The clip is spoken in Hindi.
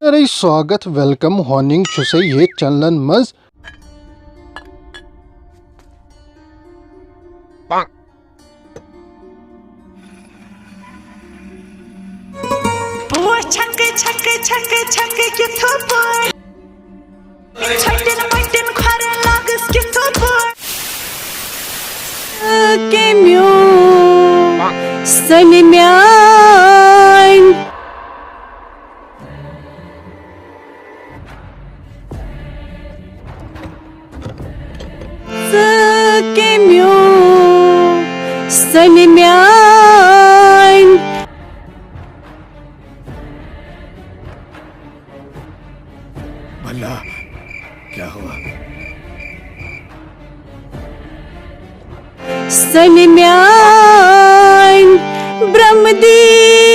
अरे स्वागत वेलकम हॉर्निंग छुसे ये चलन मज छक्के छक्के छक्के छक्के किथो पर छट्टन मट्टन खरे लागस किथो पर के म्यो सनी म्यान के म्यो सनी म्यान भला क्या हुआ? सनी म्यान ब्रह्मदीप